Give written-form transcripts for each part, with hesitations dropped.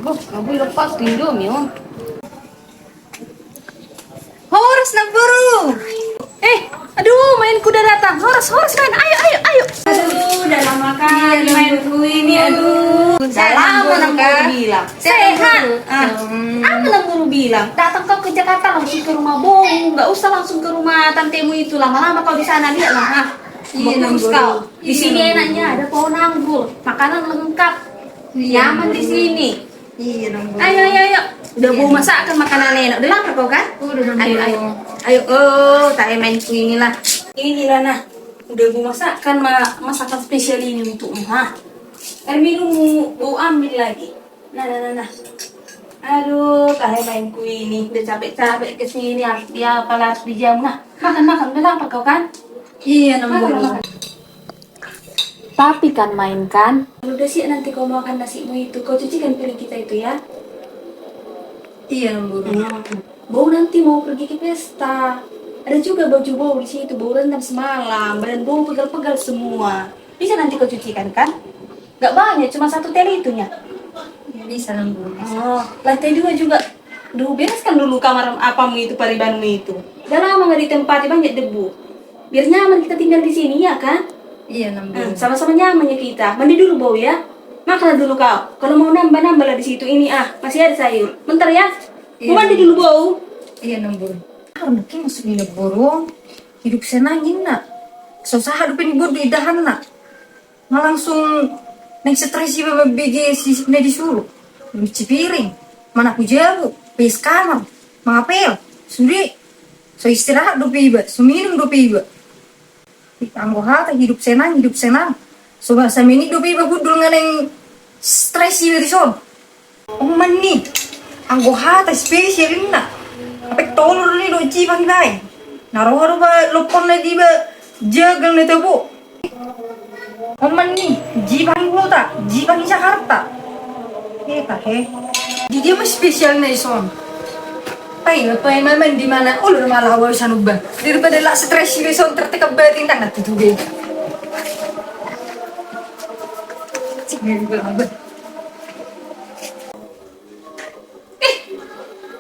Nggak boleh lepas tuh Indomie, Om. Horas nak buru. Aduh, main kuda datang. Horas main. Ayo. Aduh, udah lama kali mainku ini. Aduh, Udah lama nang guru bilang. Sehat. Apa nang guru bilang? Datang kau ke Jakarta langsung ke rumah Bong. Nggak usah langsung ke rumah tantemu itu. Lama-lama kau di sana lihat lah. Iya, Bagus Nang kau. Guru. Di sini Iya, Nang enaknya ada pohon anggur, makanan lengkap. Iya, Nyaman Nang di Guru. sini. Iya, Nang Guru. Ayo. Udah Iya. mau masakan makanan enak. Udah lapar kau kan? Udah, Nang Ayo. Guru. Ayo, tak mainku inilah. Inilah nah. Udah gue masakan masakan spesial ini untuk air minum gue ambil lagi. Nah. Aduh, mainku ini udah capek-capek kesini dia apalah harus dijamu. Nah, makan udah lapar kau kan? Iya, Nang Guru. Makan. Tapi kan mainkan. Kalau udah siap nanti kau makan nasimu itu, kau cucikan piring kita itu ya. Iya, Nang Guru. Bau nanti mau pergi ke pesta. Ada juga baju bau di situ, bau rendam semalam, badan bau pegal-pegal semua. Bisa nanti kau cucikan kan? Gak banyak, cuma satu teli itunya. Bisa, Nang Guru. Oh, lantai 2 juga. Duh, bereskan dulu kamar apamu itu, paribanmu itu. Udah lama gak ditempati, banyak debu. Biar nyaman kita tinggal di sini ya kan? Iya, Nang Guru. Sama-sama nyamannya kita. Mandi dulu bau ya. Makan dulu kau. Kalau mau nambah lah di situ ini masih ada sayur. Bentar ya. Mau Iya. mandi dulu bau. Iya, Nang Guru. Nak masuk ni burung. Hidup senangin nak. Susah hadupin buru di dahan nak. Nggak langsung naik stres iba bagi si disuruh. Cuci piring. Mana aku jauh. Pes kamar. Mengapel. Sudi. So istirahat dopi iba. So minum dopi iba. Anggo hata hidup senang. So bahasa ini dopi iba hudul nganeng stres iba di son. Oh mani. Anggo hata spesial ini nak. Apek tolor ni do cipang dai. Naruh ba lopon na di ba jagal na tabo. Oman ni jipang buta, jipang Jakarta. Eta Di dia mah spesial na ison. Pai maman di mana ulur malah wa sanuba. Daripada la stres si ison tertekap batin tak natutube. Cik ni ba.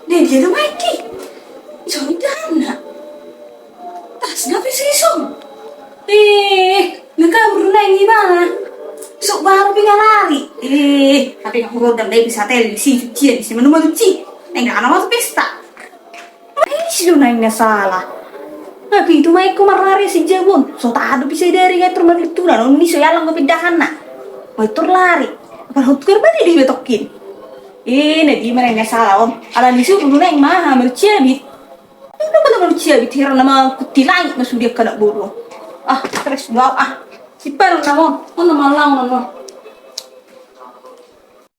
Dia ada Mikey. Isong dana. Tas ngapain sih Isong? Ngekabur na ini gimana? Isong baru pinggah lari. Tapi aku udah bisa televisi cucian sih menu cuci. Nggak ada waktu pesta. Sih do nanya salah. Tapi itu Mikey marari si jabon. So tak ada bisa dari kayak termal itu lah. Ini so yalang kepindahan nak. Mau lari. Apa hutkar balik dibetokin. Ini gimana yang salah om? Ala disuruh dulu yang maha merciabit. Udah pada merciabit heran nama kutilai masuk dia kena bodoh. Stres gua Siapa nama? Nama lang